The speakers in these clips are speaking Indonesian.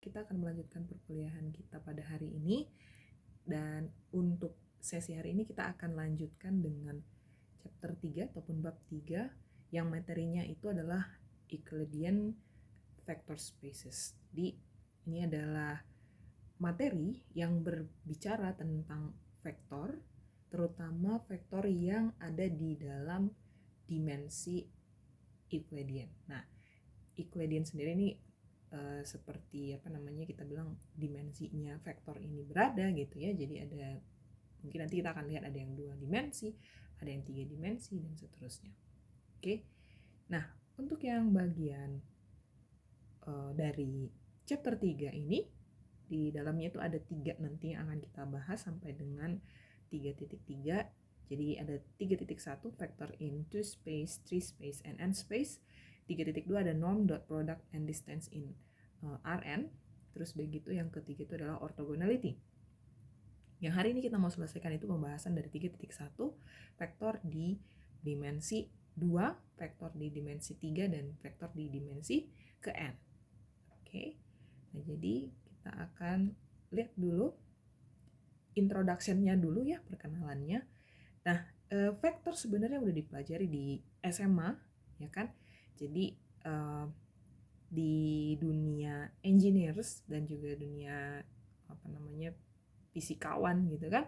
kita akan melanjutkan perkuliahan kita pada hari ini. Dan untuk sesi hari ini kita akan lanjutkan dengan chapter 3 ataupun bab 3 yang materinya itu adalah Euclidean vector spaces. Jadi ini adalah materi yang berbicara tentang vektor, terutama vektor yang ada di dalam dimensi Euclidean. Nah, Euclidean sendiri ini seperti kita bilang dimensinya vektor ini berada gitu ya. Jadi ada, mungkin nanti kita akan lihat ada yang 2 dimensi, ada yang 3 dimensi dan seterusnya. Oke. Nah, untuk yang bagian dari chapter 3 ini, di dalamnya itu ada 3 nanti yang akan kita bahas sampai dengan 3.3. Jadi ada 3.1 vector into space, 3 space, and n space. 3.2 ada norm dot product and distance in Rn. Terus begitu yang ketiga itu adalah orthogonality. Yang hari ini kita mau selesaikan itu pembahasan dari 3.1 vektor di dimensi 2, vektor di dimensi 3, dan vektor di dimensi ke n. Oke. Nah, jadi kita akan lihat dulu introduction-nya dulu ya, perkenalannya. Nah, vektor sebenarnya udah dipelajari di SMA, ya kan? Jadi di dunia engineers dan juga dunia fisikawan gitu kan,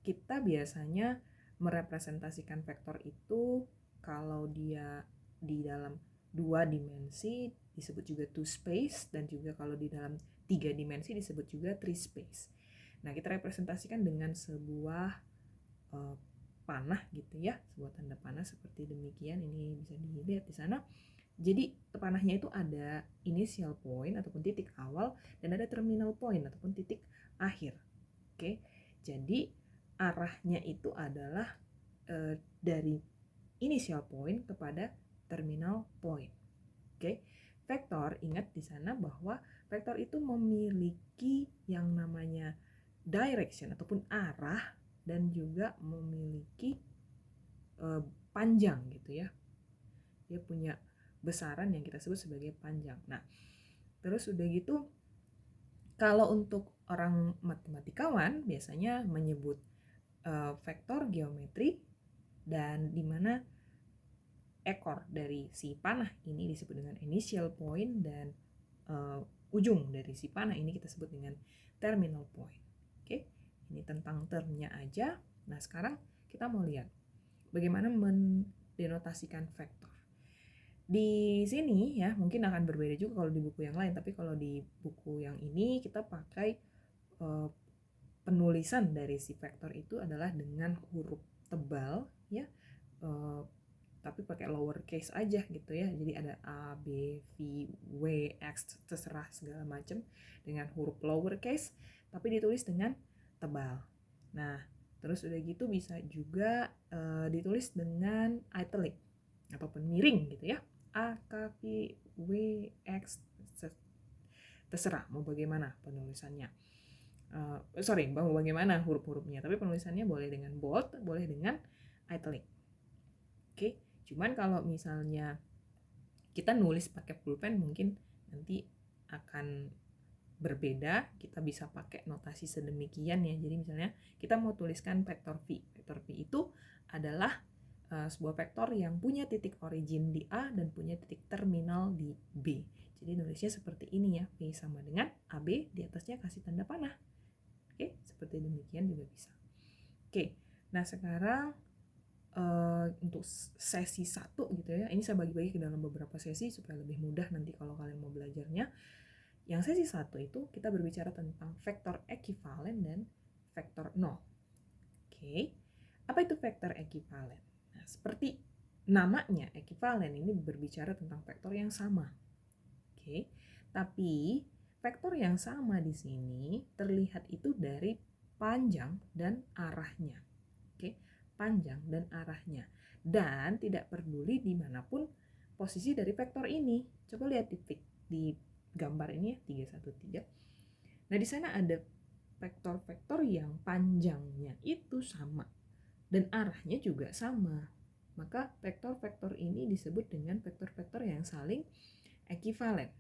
kita biasanya merepresentasikan vektor itu kalau dia di dalam 2 dimensi disebut juga 2 space, dan juga kalau di dalam 3 dimensi disebut juga 3 space. Nah, kita representasikan dengan sebuah panah gitu ya, sebuah tanda panah seperti demikian. Ini bisa dilihat di sana. Jadi panahnya itu ada initial point ataupun titik awal, dan ada terminal point ataupun titik akhir. Oke. Jadi arahnya itu adalah dari initial point kepada terminal point. Oke. Vektor, ingat di sana bahwa vektor itu memiliki yang namanya direction ataupun arah, dan juga memiliki panjang gitu ya. Dia punya besaran yang kita sebut sebagai panjang. Nah, terus udah gitu, kalau untuk orang matematikawan biasanya menyebut vektor geometri, dan dimana ekor dari si panah ini disebut dengan initial point, dan ujung dari si panah ini kita sebut dengan terminal point. Oke, ini tentang termnya aja. Nah, sekarang kita mau lihat bagaimana mendenotasikan vektor. Di sini ya mungkin akan berbeda juga kalau di buku yang lain, tapi kalau di buku yang ini kita pakai penulisan dari si vektor itu adalah dengan huruf tebal ya, tapi pakai lowercase aja gitu ya. Jadi ada A, B, V, W, X, terserah segala macam dengan huruf lowercase, tapi ditulis dengan tebal. Nah, terus udah gitu bisa juga ditulis dengan italic ataupun miring gitu ya. A, K, V, W, X, terserah mau bagaimana penulisannya. Mau bagaimana huruf-hurufnya, tapi penulisannya boleh dengan bold, boleh dengan italic. Oke, cuman kalau misalnya kita nulis pakai pulpen mungkin nanti akan berbeda. Kita bisa pakai notasi sedemikian ya. Jadi misalnya kita mau tuliskan vektor V. Vektor V itu adalah sebuah vektor yang punya titik origin di A dan punya titik terminal di B. Jadi nulisnya seperti ini ya, V sama dengan AB, di atasnya kasih tanda panah. Oke, seperti demikian juga bisa. Oke, nah sekarang untuk sesi 1 gitu ya, ini saya bagi-bagi ke dalam beberapa sesi supaya lebih mudah nanti kalau kalian mau belajarnya. Yang sesi 1 itu kita berbicara tentang vektor ekivalen dan vektor nol. Oke, apa itu vektor ekivalen? Nah, seperti namanya, ekivalen ini berbicara tentang vektor yang sama. Oke, tapi vektor yang sama di sini terlihat itu dari panjang dan arahnya. Oke, panjang dan arahnya. Dan tidak peduli dimanapun posisi dari vektor ini. Coba lihat di gambar ini ya, 313. Nah, di sana ada vektor-vektor yang panjangnya itu sama dan arahnya juga sama. Maka vektor-vektor ini disebut dengan vektor-vektor yang saling ekivalen.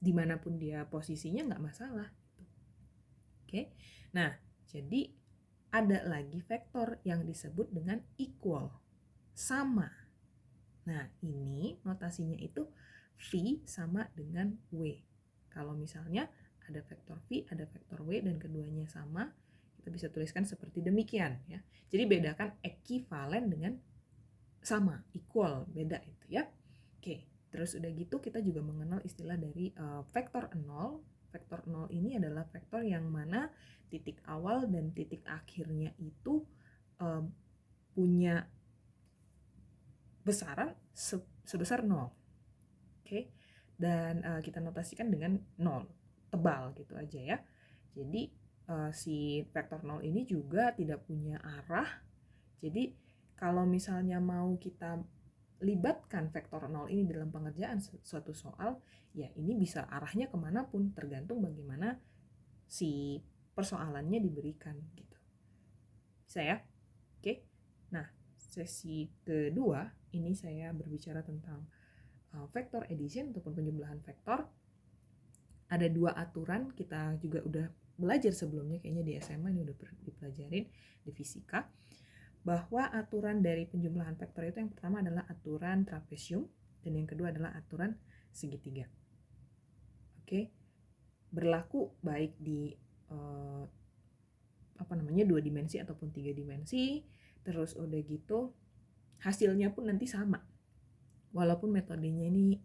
dimanapun dia posisinya nggak masalah. Oke, nah jadi ada lagi vektor yang disebut dengan equal, sama. Nah ini notasinya itu V sama dengan W. Kalau misalnya ada vektor V, ada vektor W dan keduanya sama, kita bisa tuliskan seperti demikian ya. Jadi bedakan ekivalen dengan sama, equal, beda itu ya. Oke, terus udah gitu kita juga mengenal istilah dari vektor 0. Vektor 0 ini adalah vektor yang mana titik awal dan titik akhirnya itu punya besaran sebesar 0. Oke, dan kita notasikan dengan 0, tebal gitu aja ya. Jadi si vektor 0 ini juga tidak punya arah. Jadi kalau misalnya mau kita libatkan vektor 0 ini dalam pengerjaan suatu soal, ya ini bisa arahnya kemanapun, tergantung bagaimana si persoalannya diberikan gitu. Bisa ya? Oke. Nah, sesi kedua ini saya berbicara tentang vector addition ataupun penjumlahan vektor. Ada dua aturan, kita juga udah belajar sebelumnya, kayaknya di SMA ini udah dipelajarin di fisika, bahwa aturan dari penjumlahan vektor itu yang pertama adalah aturan trapesium dan yang kedua adalah aturan segitiga. Oke, berlaku baik di dua dimensi ataupun tiga dimensi. Terus udah gitu hasilnya pun nanti sama, walaupun metodenya ini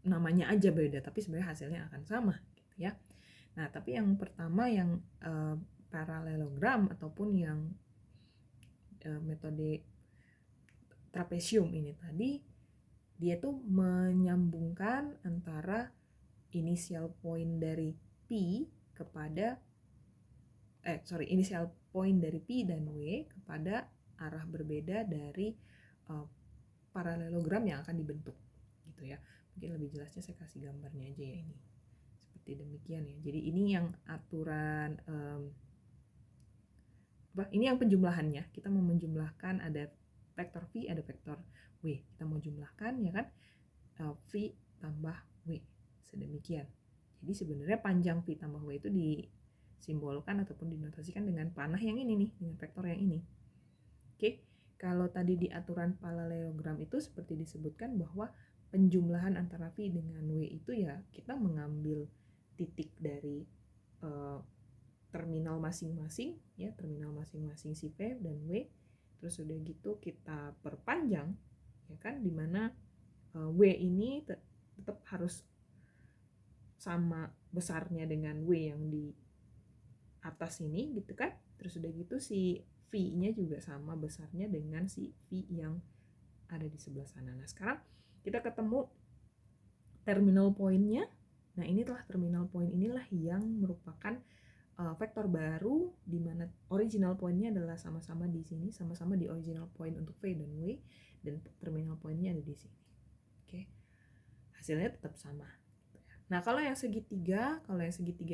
namanya aja beda, tapi sebenarnya hasilnya akan sama gitu ya. Nah, tapi yang pertama yang paralelogram ataupun yang metode trapesium ini tadi, dia tuh menyambungkan antara initial point dari P kepada initial point dari P dan W kepada arah berbeda dari paralelogram yang akan dibentuk gitu ya. Mungkin lebih jelasnya saya kasih gambarnya aja ya ini. Seperti demikian ya. Jadi ini yang aturan ini yang penjumlahannya. Kita mau menjumlahkan, ada vektor V, ada vektor W. Kita mau jumlahkan ya kan, V tambah W. Sedemikian. Jadi sebenarnya panjang V tambah W itu disimbolkan ataupun dinotasikan dengan panah yang ini nih, dengan vektor yang ini. Oke, kalau tadi di aturan paralelogram itu seperti disebutkan bahwa penjumlahan antara V dengan W itu ya kita mengambil titik dari terminal masing-masing ya, terminal masing-masing si P dan W, terus udah gitu kita perpanjang ya kan, dimana W ini tetap harus sama besarnya dengan W yang di atas ini gitu kan, terus udah gitu si V-nya juga sama besarnya dengan si V yang ada di sebelah sana. Nah sekarang kita ketemu terminal point-nya. Nah inilah terminal point, inilah yang merupakan vektor baru di mana original point-nya adalah sama-sama di sini, sama-sama di original point untuk V dan W, dan terminal point-nya ada di sini. Oke, hasilnya tetap sama. Nah kalau yang segitiga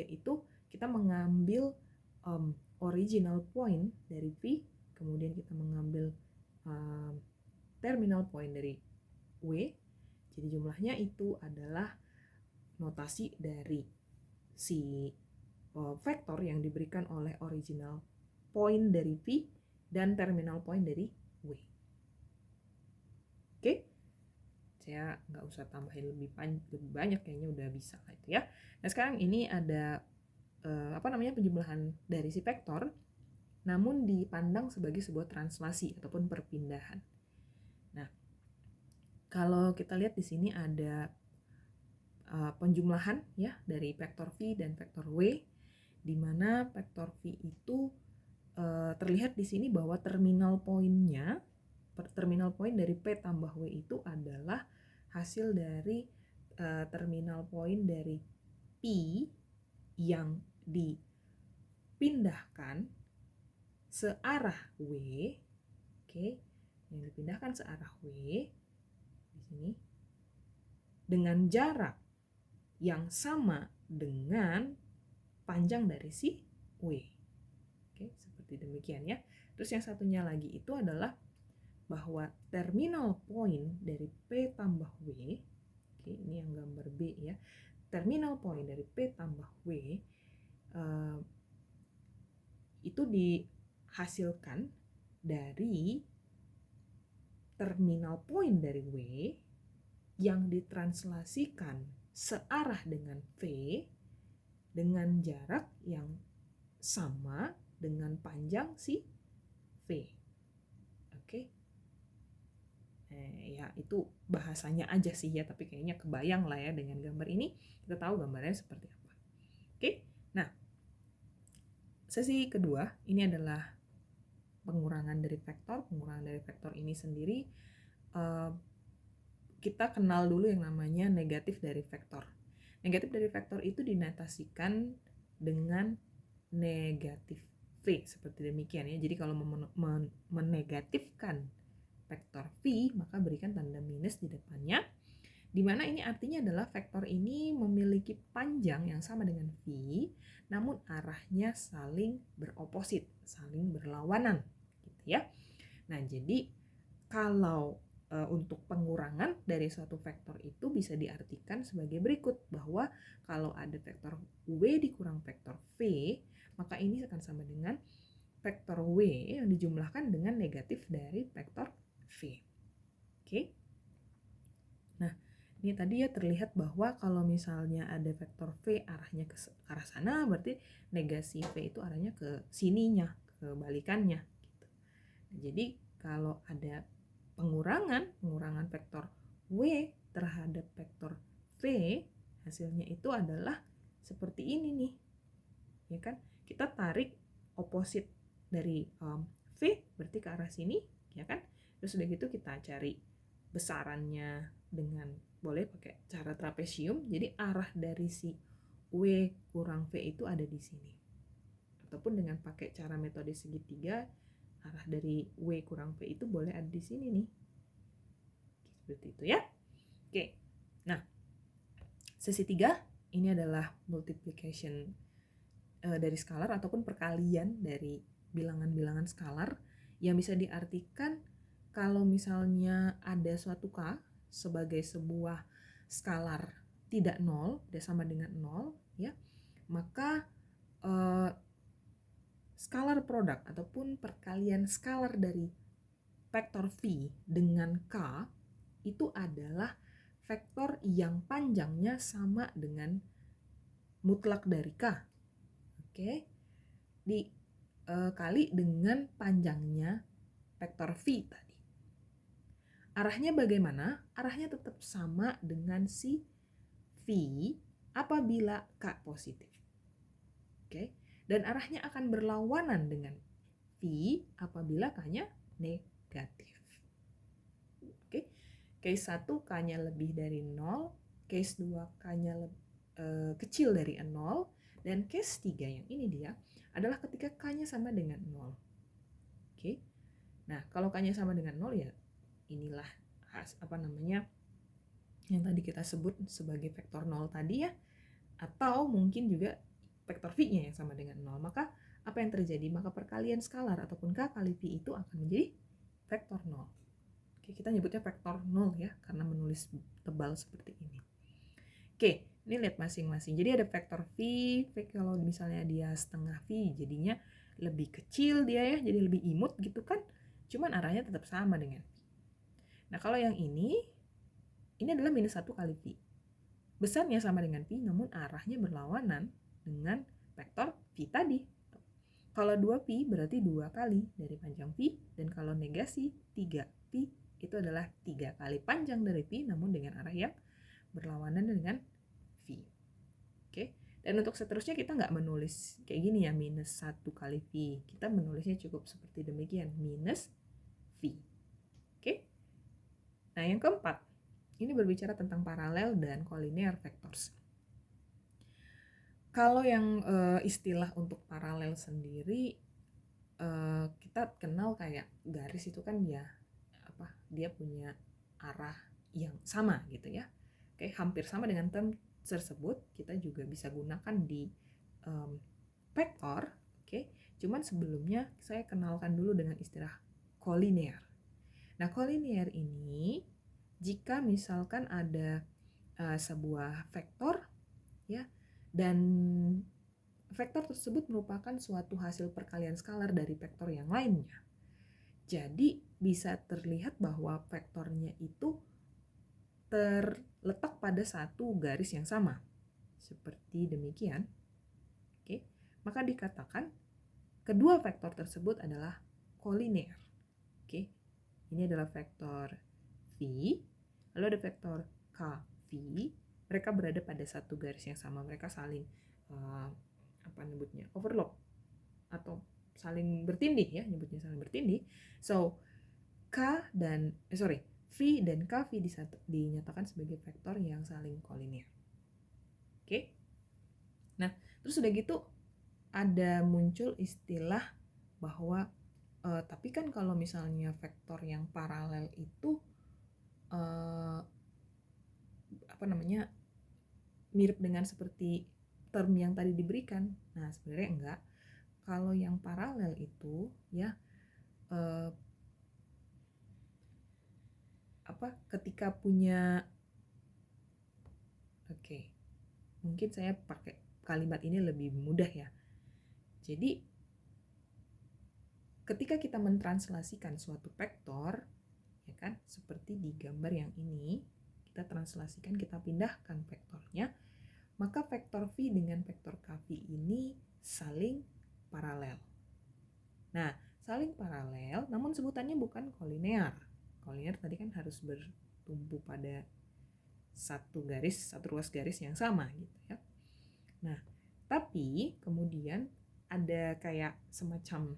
itu kita mengambil original point dari V, kemudian kita mengambil terminal point dari W. Jadi jumlahnya itu adalah notasi dari si vektor yang diberikan oleh original point dari V dan terminal point dari W. Oke, saya nggak usah tambahin lebih banyak, kayaknya udah bisa lah itu ya. Nah sekarang ini ada penjumlahan dari si vektor, namun dipandang sebagai sebuah translasi ataupun perpindahan. Nah, kalau kita lihat di sini ada penjumlahan ya dari vektor V dan vektor W, di mana vektor V itu terlihat di sini bahwa terminal point dari P tambah W itu adalah hasil dari terminal point dari P yang dipindahkan searah W, oke, yang dipindahkan searah W di sini dengan jarak yang sama dengan panjang dari si W. Oke, seperti demikian ya. Terus yang satunya lagi itu adalah bahwa terminal point dari P tambah W, oke, ini yang gambar B ya. terminal point dari P tambah W itu dihasilkan dari terminal point dari W yang ditranslasikan searah dengan V dengan jarak yang sama dengan panjang si V. Oke. Ya itu bahasanya aja sih ya, tapi kayaknya kebayang lah ya dengan gambar ini, kita tahu gambarnya seperti apa. Oke. Nah, sesi kedua ini adalah pengurangan dari vektor. Pengurangan dari vektor ini sendiri kita kenal dulu yang namanya negatif dari vektor. Negatif dari vektor itu dinotasikan dengan negatif V seperti demikian ya. Jadi kalau menegatifkan vektor V, maka berikan tanda minus di depannya, di mana ini artinya adalah vektor ini memiliki panjang yang sama dengan V, namun arahnya saling beroposit, saling berlawanan gitu ya. Nah, jadi kalau untuk pengurangan dari suatu vektor itu bisa diartikan sebagai berikut, bahwa kalau ada vektor W dikurang vektor V, maka ini akan sama dengan vektor W yang dijumlahkan dengan negatif dari vektor V. Oke. Nah, ini tadi ya terlihat bahwa kalau misalnya ada vektor V arahnya ke arah sana, berarti negasi V itu arahnya ke sininya, kebalikannya gitu. Jadi kalau ada pengurangan vektor W terhadap vektor V, hasilnya itu adalah seperti ini nih. Ya kan? Kita tarik oposit dari V berarti ke arah sini, ya kan? Terus udah gitu kita cari besarannya dengan boleh pakai cara trapesium. Jadi arah dari si W kurang V itu ada di sini. Ataupun dengan pakai cara metode segitiga, arah dari W kurang V itu boleh ada di sini nih. Seperti itu ya. Oke. Nah, sesi 3 ini adalah multiplication dari skalar ataupun perkalian dari bilangan-bilangan skalar yang bisa diartikan kalau misalnya ada suatu K sebagai sebuah skalar tidak nol, tidak sama dengan nol, ya, maka skalar produk ataupun perkalian skalar dari vektor V dengan K itu adalah vektor yang panjangnya sama dengan mutlak dari K. Oke. Dikali dengan panjangnya vektor V tadi. Arahnya bagaimana? Arahnya tetap sama dengan si V apabila K positif. Oke. Dan arahnya akan berlawanan dengan V apabila K-nya negatif. Oke. Case 1 K-nya lebih dari 0, case 2 K-nya kecil dari 0, dan case 3 yang ini dia adalah ketika K-nya sama dengan 0. Oke. Nah, kalau K-nya sama dengan 0 ya inilah yang tadi kita sebut sebagai vektor 0 tadi ya, atau mungkin juga vektor V-nya yang sama dengan 0. Maka apa yang terjadi? Maka perkalian skalar ataupun K kali V itu akan menjadi vektor 0. Oke, kita nyebutnya vektor 0 ya, karena menulis tebal seperti ini. Oke, ini lihat masing-masing. Jadi ada vektor V kalau misalnya dia setengah V, jadinya lebih kecil dia ya, jadi lebih imut gitu kan. Cuman arahnya tetap sama dengan V. Nah, kalau yang ini adalah minus 1 kali V. Besarnya sama dengan V, namun arahnya berlawanan dengan vektor V tadi. Kalau 2V berarti 2 kali dari panjang V, dan kalau negasi 3V itu adalah 3 kali panjang dari V, namun dengan arah yang berlawanan dengan V. Oke. Dan untuk seterusnya kita nggak menulis kayak gini ya, minus 1 kali V. Kita menulisnya cukup seperti demikian, minus V. Oke. Nah, yang keempat, ini berbicara tentang paralel dan kolinear vectors. Kalau yang istilah untuk paralel sendiri, kita kenal kayak garis itu kan dia punya arah yang sama gitu ya. Oke, hampir sama dengan term tersebut kita juga bisa gunakan di vektor. Oke, cuman sebelumnya saya kenalkan dulu dengan istilah kolinear. Nah, kolinear ini jika misalkan ada sebuah vektor ya. Dan vektor tersebut merupakan suatu hasil perkalian skalar dari vektor yang lainnya. Jadi bisa terlihat bahwa vektornya itu terletak pada satu garis yang sama. Seperti demikian. Oke, maka dikatakan kedua vektor tersebut adalah kolinear. Oke, ini adalah vektor V, lalu ada vektor KV. Mereka berada pada satu garis yang sama. Mereka saling overlap atau saling bertindih ya, nyebutnya saling bertindih. So V dan KV dinyatakan sebagai vektor yang saling kolinear. Oke. Nah, terus udah gitu ada muncul istilah bahwa tapi kan kalau misalnya vektor yang paralel itu mirip dengan seperti term yang tadi diberikan. Nah, sebenarnya enggak. Kalau yang paralel itu ya ketika punya mungkin saya pakai kalimat ini lebih mudah ya. Jadi ketika kita mentranslasikan suatu vektor, ya kan, seperti di gambar yang ini, kita translasikan, kita pindahkan vektornya, maka vektor V dengan vektor KV ini saling paralel. Nah, saling paralel, namun sebutannya bukan kolinear. Kolinear tadi kan harus bertumpu pada satu ruas garis yang sama gitu ya. Nah, tapi kemudian ada kayak semacam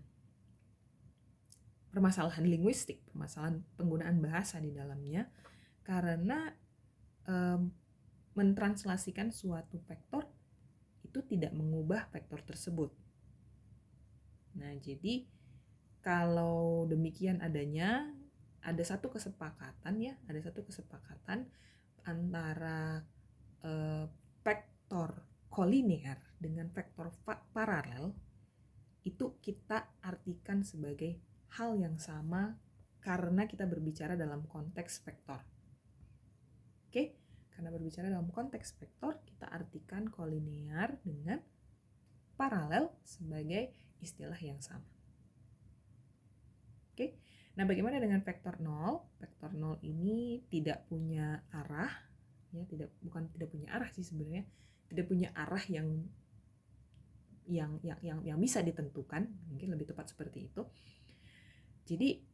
permasalahan linguistik, permasalahan penggunaan bahasa di dalamnya, karena mentranslasikan suatu vektor itu tidak mengubah vektor tersebut. Nah, jadi kalau demikian adanya, ada satu kesepakatan antara vektor kolinear dengan vektor paralel itu kita artikan sebagai hal yang sama karena kita berbicara dalam konteks vektor. Oke? Karena berbicara dalam konteks vektor, kita artikan kolinear dengan paralel sebagai istilah yang sama. Oke? Nah, bagaimana dengan vektor 0? Vektor 0 ini tidak punya arah, ya, bukan tidak punya arah sih sebenarnya, tidak punya arah yang bisa ditentukan, mungkin lebih tepat seperti itu. Jadi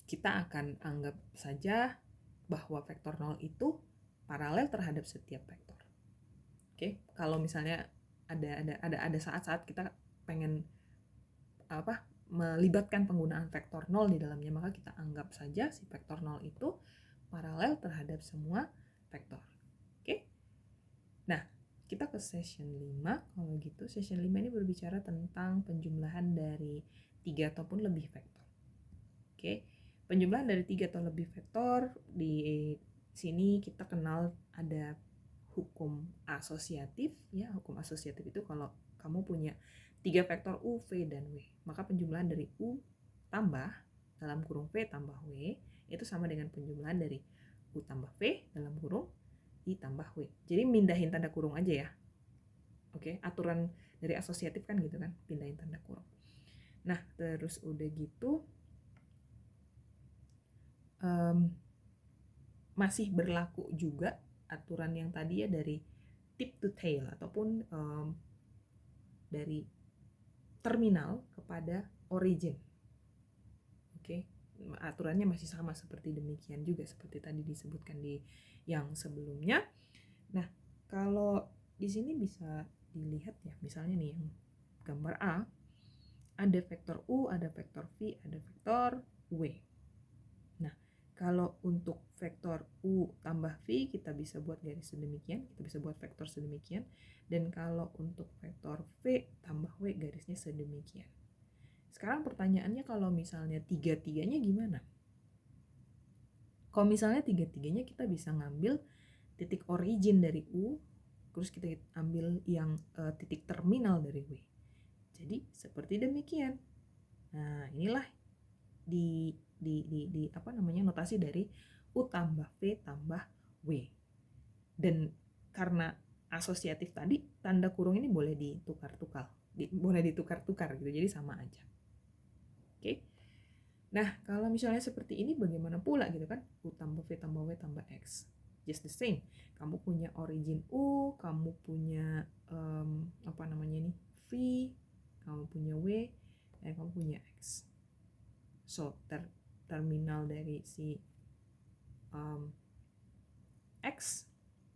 kita akan anggap saja bahwa vektor 0 itu paralel terhadap setiap vektor. Oke, kalau misalnya ada saat-saat kita pengen melibatkan penggunaan vektor 0 di dalamnya, maka kita anggap saja si vektor 0 itu paralel terhadap semua vektor. Oke? Nah, kita ke session 5. Kalau gitu, session 5 ini berbicara tentang penjumlahan dari 3 ataupun lebih vektor. Oke? Penjumlahan dari 3 atau lebih vektor, di sini kita kenal ada hukum asosiatif, ya. Hukum asosiatif itu kalau kamu punya 3 vektor U, V, dan W, maka penjumlahan dari U tambah dalam kurung V tambah W itu sama dengan penjumlahan dari U tambah V dalam kurung I tambah W. Jadi mindahin tanda kurung aja ya. Oke, aturan dari asosiatif kan gitu kan, pindahin tanda kurung. Nah, terus udah gitu masih berlaku juga aturan yang tadi ya, dari tip to tail ataupun dari terminal kepada origin. Oke, aturannya masih sama seperti demikian juga seperti tadi disebutkan di yang sebelumnya. Nah, kalau di sini bisa dilihat ya, misalnya nih yang gambar A, ada vektor U, ada vektor V, ada vektor W. Nah, kalau untuk vektor U tambah V, kita bisa buat garis sedemikian, kita bisa buat vektor sedemikian. Dan kalau untuk vektor V tambah W, garisnya sedemikian. Sekarang pertanyaannya, kalau misalnya tiga-tiganya gimana? Kalau misalnya tiga-tiganya kita bisa ngambil titik origin dari U, terus kita ambil yang titik terminal dari W. Jadi seperti demikian. Nah, inilah notasi dari U tambah V tambah W. Dan karena asosiatif tadi, tanda kurung ini boleh ditukar-tukar, gitu, jadi sama aja. Oke. Nah, kalau misalnya seperti ini bagaimana pula gitu kan? U tambah V tambah W tambah X. Just the same. Kamu punya origin U, kamu punya V, kamu punya W, dan kamu punya X. So, terminal dari si X,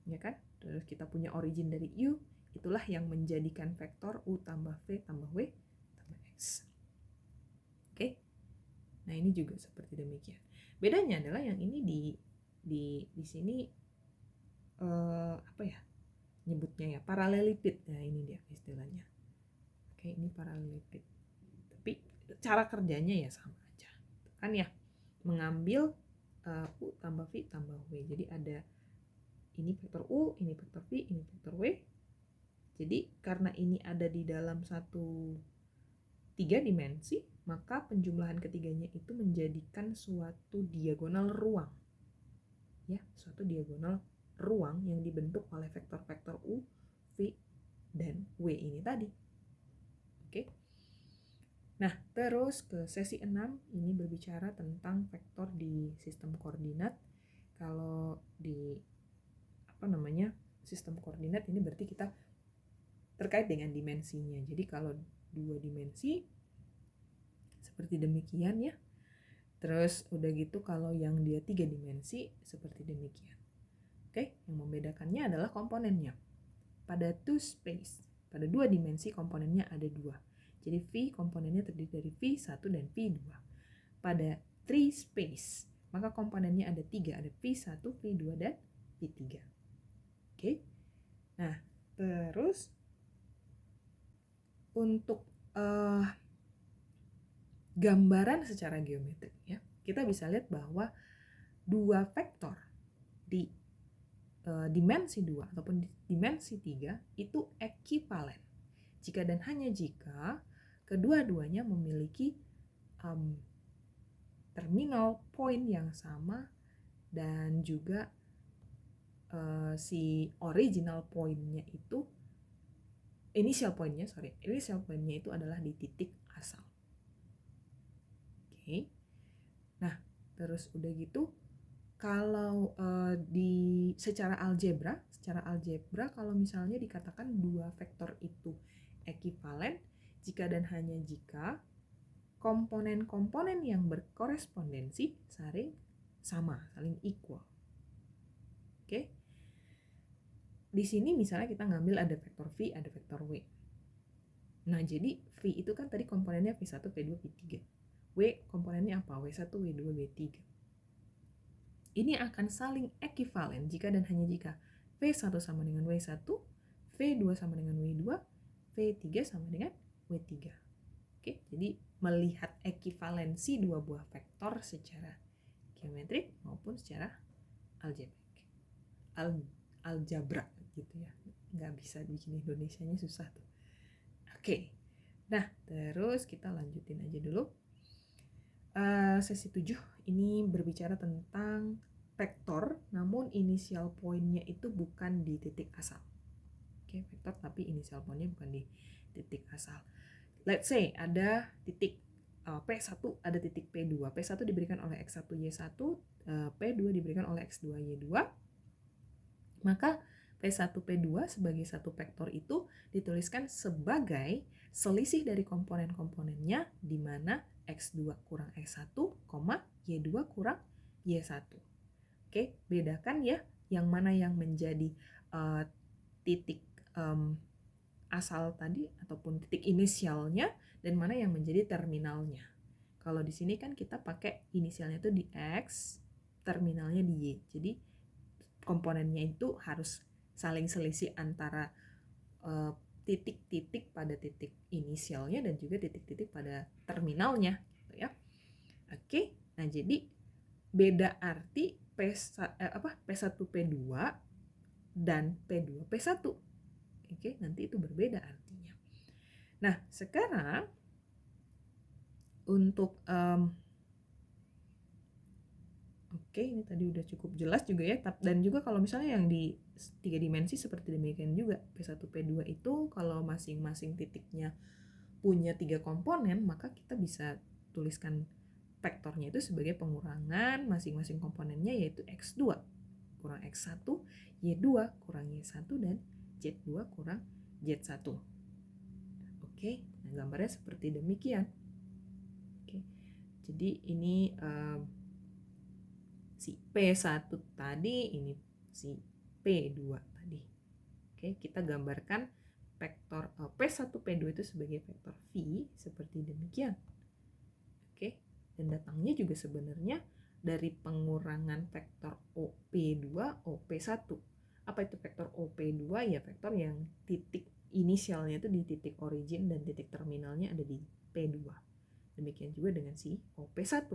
ya kan? Terus kita punya origin dari U, itulah yang menjadikan vektor U tambah V tambah W tambah X. Oke? Nah, ini juga seperti demikian. Bedanya adalah yang ini di sini nyebutnya ya paralelipid. Nah, ini dia istilahnya. Oke, ini paralelipid. Tapi cara kerjanya ya sama aja. Kan ya, mengambil U tambah V tambah W. Jadi ada ini vektor U, ini vektor V, ini vektor W. Jadi karena ini ada di dalam satu 3 dimensi, maka penjumlahan ketiganya itu menjadikan suatu diagonal ruang. Ya, suatu diagonal ruang yang dibentuk oleh vektor-vektor U, V, dan W ini tadi. Oke. Nah, terus ke sesi 6 ini berbicara tentang vektor di sistem koordinat. Kalau di sistem koordinat ini berarti kita terkait dengan dimensinya. Jadi kalau 2 dimensi seperti demikian ya. Terus udah gitu kalau yang dia 3 dimensi seperti demikian. Oke, yang membedakannya adalah komponennya. Pada 2 space, pada 2 dimensi komponennya ada 2. Jadi V komponennya terdiri dari V1 dan V2. Pada 3 space, maka komponennya ada 3, ada V1, V2 dan V3. Oke. Nah, terus untuk gambaran secara geometrik ya, kita bisa lihat bahwa 2 vektor di dimensi 2 ataupun dimensi 3 itu ekivalen jika dan hanya jika kedua-duanya memiliki terminal point yang sama dan juga si original point-nya itu initial point-nya itu adalah di titik asal. Oke. Nah, terus udah gitu kalau secara algebra kalau misalnya dikatakan 2 vektor itu ekivalen jika dan hanya jika komponen-komponen yang berkorespondensi saling equal. Oke. Di sini misalnya kita ngambil ada vektor V, ada vektor W. Nah, jadi V itu kan tadi komponennya V1, V2, V3. W komponennya apa? W1, W2, W3. Ini akan saling ekivalen jika dan hanya jika V1 sama dengan W1, V2 sama dengan W2, V3 sama dengan W3. Oke, jadi melihat ekivalensi 2 buah vektor secara geometrik maupun secara algebra gitu ya. Nggak bisa bikin Indonesianya susah tuh. Oke, nah terus kita lanjutin aja dulu. Sesi 7 ini berbicara tentang vektor, namun initial point-nya itu bukan di titik asal. Oke, vektor tapi initial point-nya bukan di titik asal. Let's say ada titik P1, ada titik P2. P1 diberikan oleh X1, Y1, P2 diberikan oleh X2, Y2. Maka P1, P2 sebagai satu vektor itu dituliskan sebagai selisih dari komponen-komponennya di mana X2 kurang X1, Y2 kurang Y1. Oke, bedakan ya yang mana yang menjadi titik asal tadi ataupun titik inisialnya dan mana yang menjadi terminalnya. Kalau di sini kan kita pakai inisialnya itu di X, terminalnya di Y. Jadi komponennya itu harus saling selisih antara titik-titik pada titik inisialnya dan juga titik-titik pada terminalnya gitu ya. Oke, nah jadi beda arti P1 P2 dan P2 P1. Oke, nanti itu berbeda artinya. Nah, sekarang untuk Oke, ini tadi udah cukup jelas juga ya. Dan juga kalau misalnya yang di 3 dimensi seperti demikian juga. P1, P2 itu kalau masing-masing titiknya punya 3 komponen, maka kita bisa tuliskan vektornya itu sebagai pengurangan masing-masing komponennya, yaitu X2 kurang X1, Y2 kurang Y1, dan Z2 kurang Z1. Oke, nah gambarnya seperti demikian. Oke, jadi ini si P1 tadi, ini si P2 tadi. Oke, kita gambarkan vektor P1, P2 itu sebagai vektor V seperti demikian. Oke, dan datangnya juga sebenarnya dari pengurangan vektor OP2, OP1. Apa itu vektor OP2? Ya vektor yang titik inisialnya itu di titik origin dan titik terminalnya ada di P2. Demikian juga dengan si OP1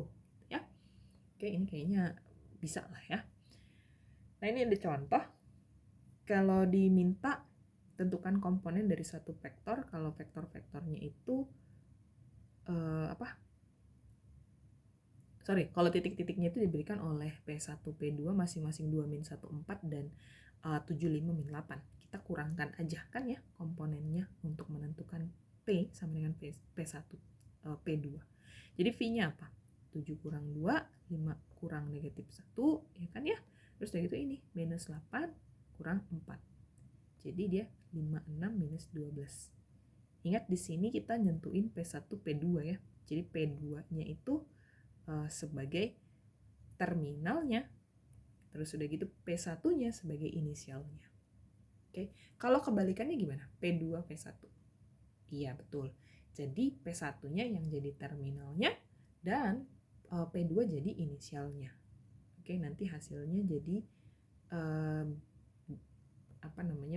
ya. Oke, ini kayaknya bisa lah ya. Nah, ini ada contoh. Kalau diminta tentukan komponen dari satu vektor, kalau vektor-vektornya itu kalau titik-titiknya itu diberikan oleh P1, P2 masing-masing 2-1, 4 dan 7, 5, 8. Kita kurangkan aja kan ya komponennya untuk menentukan P sama dengan P1, P2. Jadi V-nya apa? 7 kurang 2, 5 kurang negatif 1, ya kan ya? Terus dari itu ini, minus 8 kurang 4. Jadi dia 5, 6, minus 12. Ingat di sini kita nyentuhin P1, P2 ya. Jadi P2-nya itu sebagai terminalnya, terus udah gitu P1-nya sebagai inisialnya. Oke, kalau kebalikannya gimana? P2, P1. Iya, betul. Jadi P1-nya yang jadi terminalnya dan P2 jadi inisialnya. Oke, nanti hasilnya jadi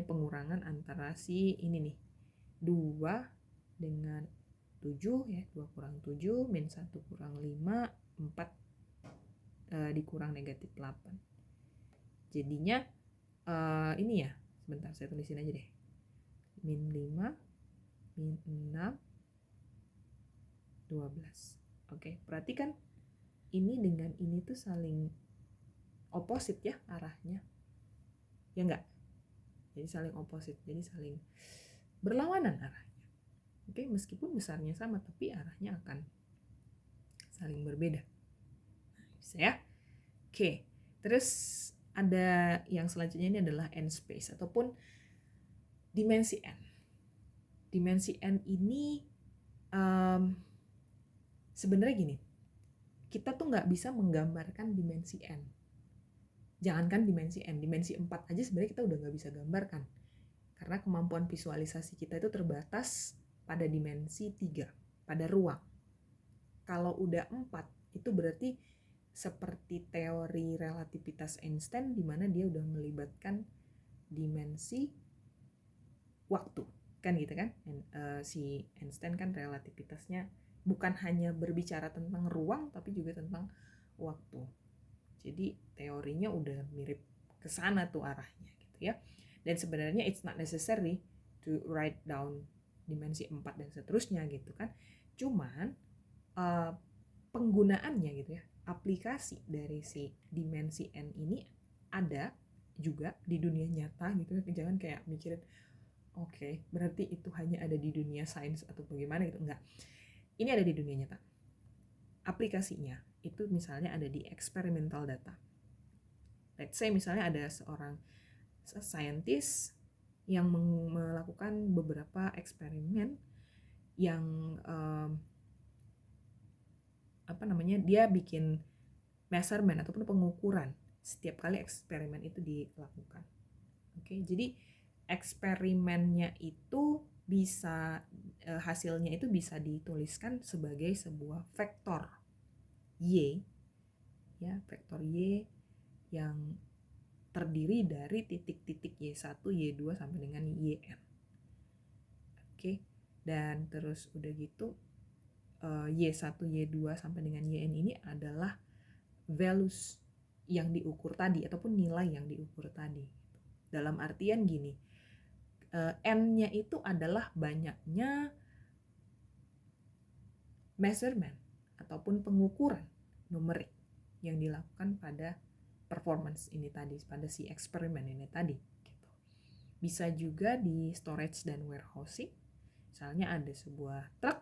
pengurangan antara si ini nih, 2 dengan 7 ya, 2 kurang 7, min 1 kurang 5, 4 dikurang negatif 8. Jadinya ini ya, sebentar saya tulisin aja deh. Min 5, min 6, 12. Oke, perhatikan ini dengan ini tuh saling oposit ya arahnya. Ya enggak? Jadi saling oposit, jadi saling berlawanan arahnya. Oke, meskipun besarnya sama tapi arahnya akan saling berbeda. Bisa ya? Oke, terus ada yang selanjutnya ini adalah n space ataupun dimensi n. Dimensi n ini sebenarnya gini, kita tuh nggak bisa menggambarkan dimensi n. Jangankan dimensi n, dimensi 4 aja sebenarnya kita udah nggak bisa gambarkan. Karena kemampuan visualisasi kita itu terbatas pada dimensi 3, pada ruang. Kalau udah 4, itu berarti seperti teori relativitas Einstein di mana dia udah melibatkan dimensi waktu. Kan gitu kan? Si Einstein kan relativitasnya bukan hanya berbicara tentang ruang tapi juga tentang waktu. Jadi teorinya udah mirip ke sana tuh arahnya gitu ya. Dan sebenarnya it's not necessary to write down dimensi 4 dan seterusnya gitu kan. Cuman penggunaannya gitu ya, aplikasi dari si dimensi n ini ada juga di dunia nyata gitu. Jangan kayak mikirin oke, berarti itu hanya ada di dunia sains atau bagaimana gitu. Enggak, ini ada di dunia nyata. Aplikasinya itu misalnya ada di experimental data. Let's say misalnya ada seorang scientist yang melakukan beberapa eksperimen yang dia bikin measurement ataupun pengukuran setiap kali eksperimen itu dilakukan. Oke, jadi eksperimennya itu bisa hasilnya itu bisa dituliskan sebagai sebuah vektor y, ya, vektor y yang terdiri dari titik-titik y1, y2 sampai dengan yn. Oke, dan terus udah gitu y1, y2 sampai dengan yn ini adalah values yang diukur tadi ataupun nilai yang diukur tadi. Dalam artian gini, n-nya itu adalah banyaknya measurement ataupun pengukuran numerik yang dilakukan pada performance ini tadi, pada si eksperimen ini tadi gitu. Bisa juga di storage dan warehousing. Misalnya ada sebuah truk.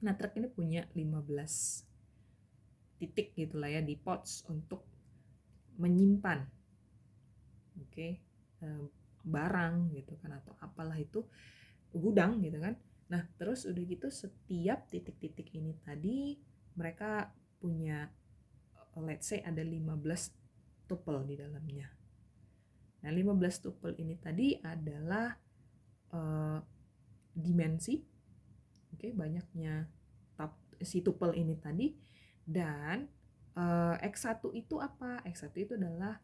Nah, truk ini punya 15 titik gitu lah ya di pods untuk menyimpan barang gitu kan, atau apalah itu, gudang gitu kan. Nah, terus udah gitu setiap titik-titik ini tadi mereka punya let's say ada 15 tuple di dalamnya. Nah, 15 tuple ini tadi adalah dimensi banyaknya si tuple ini tadi. Dan X1 itu apa? X1 itu adalah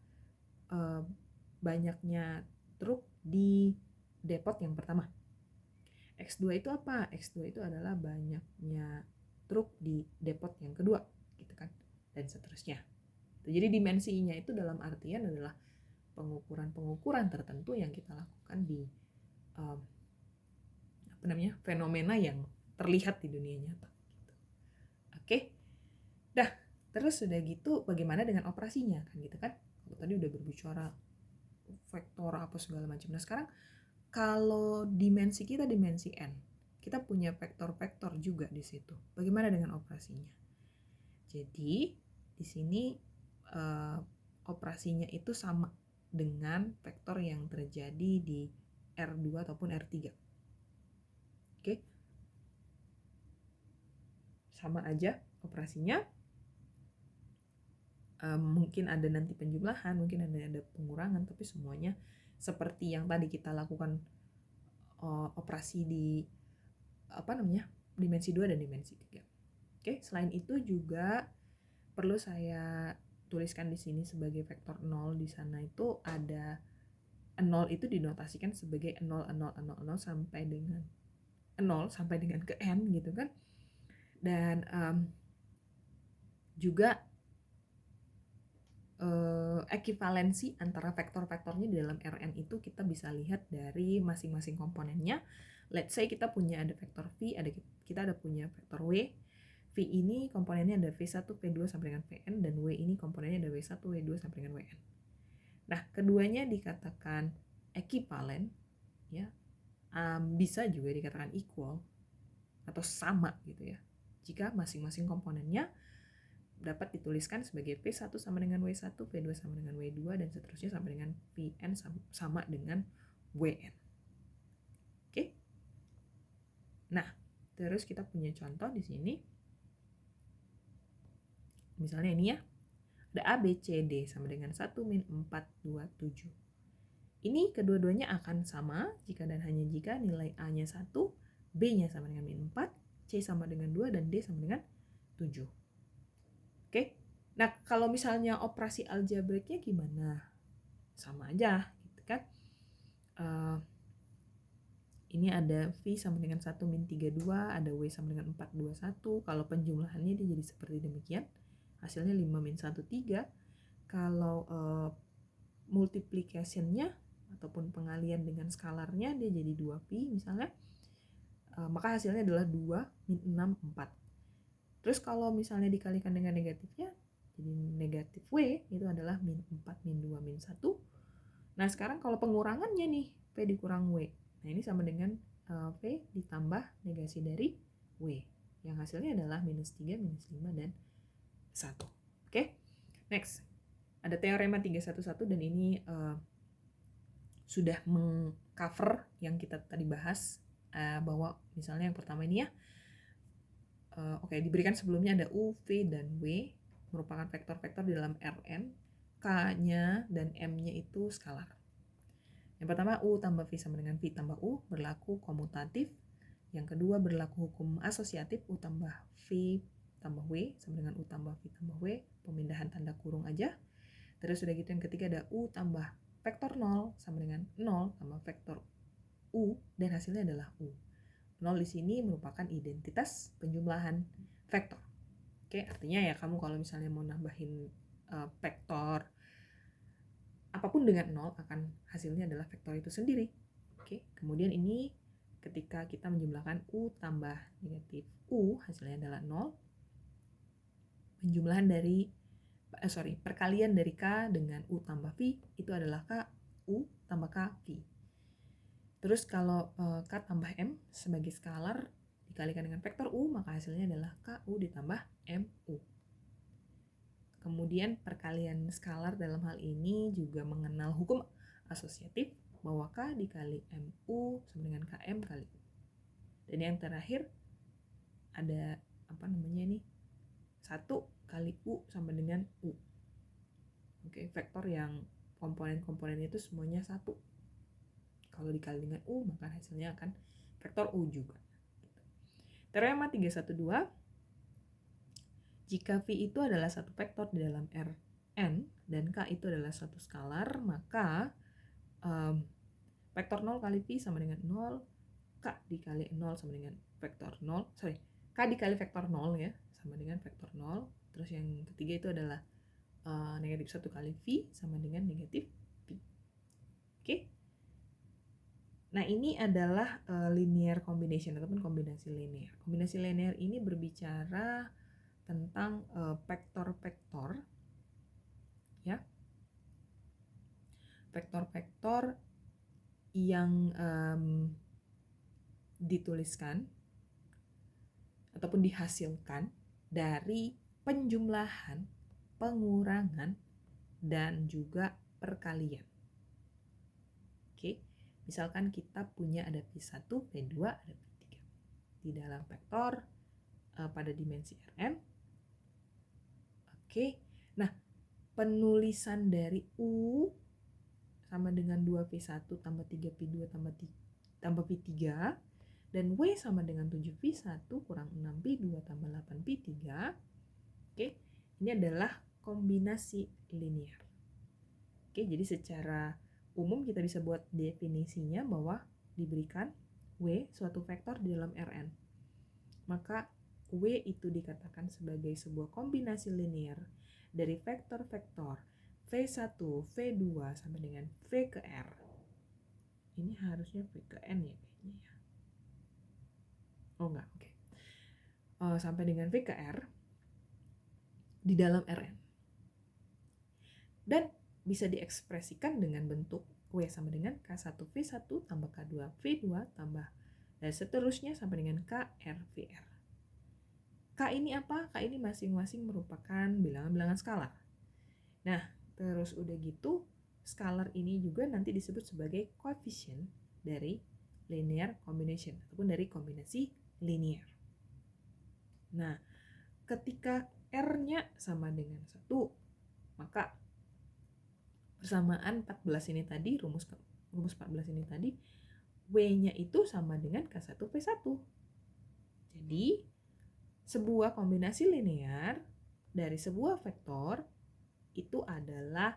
banyaknya truk di depot yang pertama. X2 itu apa? X2 itu adalah banyaknya truk di depot yang kedua gitu kan, dan seterusnya. Jadi dimensinya itu dalam artian adalah pengukuran tertentu yang kita lakukan di fenomena yang terlihat di dunia nyata gitu. Oke. Dah, terus udah gitu bagaimana dengan operasinya kan gitu kan. Tadi udah berbicara vektor apa segala macam. Nah, sekarang kalau dimensi kita dimensi n, kita punya vektor-vektor juga di situ. Bagaimana dengan operasinya? Jadi di sini operasinya itu sama dengan vektor yang terjadi di R2 ataupun R3. Oke. Sama aja operasinya. Mungkin ada nanti penjumlahan, mungkin ada pengurangan, tapi semuanya seperti yang tadi kita lakukan operasi di dimensi 2 dan dimensi 3. Oke, selain itu juga perlu saya tuliskan di sini sebagai vektor 0. Di sana itu ada 0 itu dinotasikan sebagai 0 sampai dengan 0 sampai dengan ke n gitu kan. Dan juga ekivalensi antara vektor-vektornya di dalam Rn itu kita bisa lihat dari masing-masing komponennya. Let's say kita punya ada vektor V, kita ada punya vektor W. V ini komponennya ada V1, V2 sampai dengan Vn, dan W ini komponennya ada W1, W2 sampai dengan Wn. Nah, keduanya dikatakan ekivalen ya. Bisa juga dikatakan equal atau sama gitu ya. Jika masing-masing komponennya dapat dituliskan sebagai V1 sama dengan W1, V2 sama dengan W2, dan seterusnya sampai dengan Vn sama dengan Wn. Oke. Nah, terus kita punya contoh di sini. Misalnya ini ya. Ada A, B, C, D sama dengan 1, min 4, 2, 7. Ini kedua-duanya akan sama jika dan hanya jika nilai A-nya 1, B-nya sama dengan min 4, C sama dengan 2, dan D sama dengan 7. Oke. Nah, kalau misalnya operasi aljabriknya gimana? Sama aja gitu kan. Ini ada V sama dengan 1 min 32, ada W sama dengan 4, 2, 1. Kalau penjumlahannya dia jadi seperti demikian. Hasilnya 5 min 1, 3. Kalau multiplication-nya ataupun pengalian dengan skalarnya dia jadi 2pi misalnya. Maka hasilnya adalah 2 min 6, 4. Terus kalau misalnya dikalikan dengan negatifnya, jadi negatif W itu adalah min 4, min 2, min 1. Nah, sekarang kalau pengurangannya nih, P dikurang W. Nah, ini sama dengan P ditambah negasi dari W. Yang hasilnya adalah minus 3, minus 5, dan 1. Oke, next. Ada teorema 311 dan ini sudah mengcover yang kita tadi bahas, bahwa misalnya yang pertama ini ya, diberikan sebelumnya ada U, V, dan W merupakan vektor-vektor di dalam Rn. K-nya dan M-nya itu skalar. Yang pertama U tambah V sama dengan V tambah U berlaku komutatif. Yang kedua berlaku hukum asosiatif, U tambah V tambah W sama dengan U tambah V tambah W, pemindahan tanda kurung aja. Terus udah gitu yang ketiga ada U tambah vektor 0 sama dengan 0 tambah vektor U, dan hasilnya adalah U. 0 di sini merupakan identitas penjumlahan vektor. Oke, artinya ya kamu kalau misalnya mau nambahin vektor apapun dengan 0 akan hasilnya adalah vektor itu sendiri. Oke, kemudian ini ketika kita menjumlahkan U tambah negatif U, hasilnya adalah 0. Penjumlahan dari perkalian dari K dengan U tambah V itu adalah K U tambah K V. Terus kalau K tambah M sebagai skalar dikalikan dengan vektor U, maka hasilnya adalah KU ditambah MU. Kemudian perkalian skalar dalam hal ini juga mengenal hukum asosiatif bahwa K dikali MU sama dengan KM kali U. Dan yang terakhir ada 1 kali U sama dengan U. Oke, vektor yang komponen-komponen itu semuanya 1. Kalau dikali dengan U, maka hasilnya akan vektor U juga. Teorema 312, jika V itu adalah satu vektor di dalam Rn dan K itu adalah satu skalar, maka vektor 0 kali V sama dengan 0, K dikali 0 sama dengan vektor 0, K dikali vektor 0 ya, sama dengan vektor 0. Terus yang ketiga itu adalah negatif 1 kali V sama dengan negatif V. Oke. Nah, ini adalah linear combination ataupun kombinasi linear. Kombinasi linear ini berbicara tentang vektor-vektor ya. Vektor-vektor yang dituliskan ataupun dihasilkan dari penjumlahan, pengurangan, dan juga perkalian. Oke, misalkan kita punya ada P1, P2, ada P3. Di dalam vektor pada dimensi Rn. Oke, nah penulisan dari U sama dengan 2P1 tambah 3P2 tambah P3 dan W sama dengan 7P1 kurang 6P2 tambah 8P3. Oke, ini adalah kombinasi linear. Oke, jadi secara umum kita bisa buat definisinya bahwa diberikan W suatu vektor di dalam Rn. Maka W itu dikatakan sebagai sebuah kombinasi linear dari vektor-vektor V1, V2 sampai dengan V ke R. Ini harusnya V ke N ya kayaknya ya. Oh enggak, oke. Sampai dengan V ke R di dalam Rn. Dan bisa diekspresikan dengan bentuk W sama dengan K1V1 tambah K2V2 tambah dan seterusnya sampai dengan KRVR. K ini apa? K ini masing-masing merupakan bilangan-bilangan skalar. Nah, terus udah gitu, skalar ini juga nanti disebut sebagai koefisien dari linear combination ataupun dari kombinasi linear. Nah, ketika R-nya sama dengan 1, maka persamaan 14 ini tadi, rumus 14 ini tadi, W-nya itu sama dengan K1P1. Jadi, sebuah kombinasi linear dari sebuah vektor itu adalah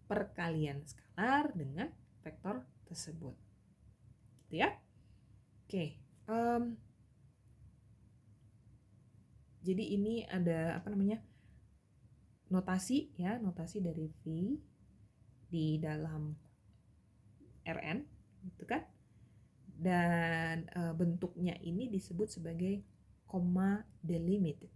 perkalian skalar dengan vektor tersebut. Gitu ya. Oke. Jadi ini ada notasi ya, notasi dari V di dalam Rn gitu kan. Dan bentuknya ini disebut sebagai comma delimited.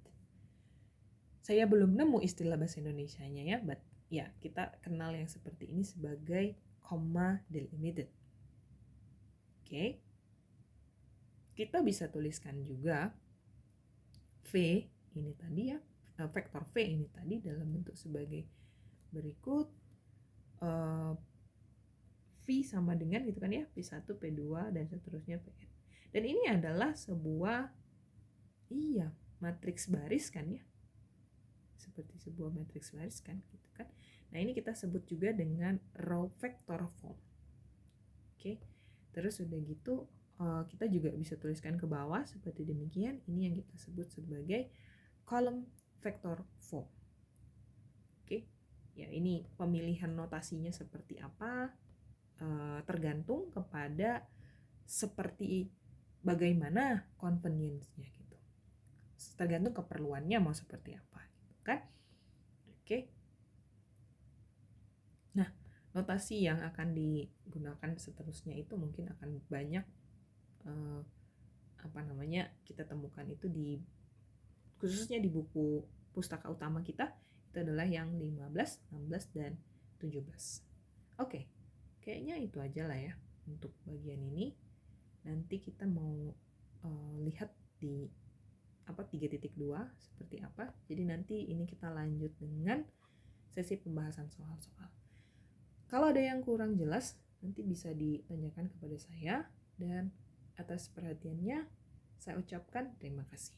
Saya belum nemu istilah bahasa Indonesianya ya, but ya kita kenal yang seperti ini sebagai comma delimited. Oke. Kita bisa tuliskan juga V ini tadi ya, vektor V ini tadi dalam bentuk sebagai berikut. V sama dengan gitu kan ya, P1, P2 dan seterusnya Pn. Dan ini adalah sebuah matriks baris kan ya, seperti sebuah matriks baris kan gitu kan. Nah, ini kita sebut juga dengan row vector form. Oke. Terus udah gitu kita juga bisa tuliskan ke bawah seperti demikian. Ini yang kita sebut sebagai column vector form. Oke. Ya, ini pemilihan notasinya seperti apa tergantung kepada seperti bagaimana convenience-nya gitu. Tergantung keperluannya mau seperti apa gitu kan. Oke. Nah, notasi yang akan digunakan seterusnya itu mungkin akan banyak kita temukan itu khususnya di buku pustaka utama kita Itu adalah yang 15, 16, dan 17. Oke, kayaknya itu aja lah ya untuk bagian ini. Nanti kita mau lihat di 3.2 seperti apa. Jadi nanti ini kita lanjut dengan sesi pembahasan soal-soal. Kalau ada yang kurang jelas, nanti bisa ditanyakan kepada saya, dan atas perhatiannya saya ucapkan terima kasih.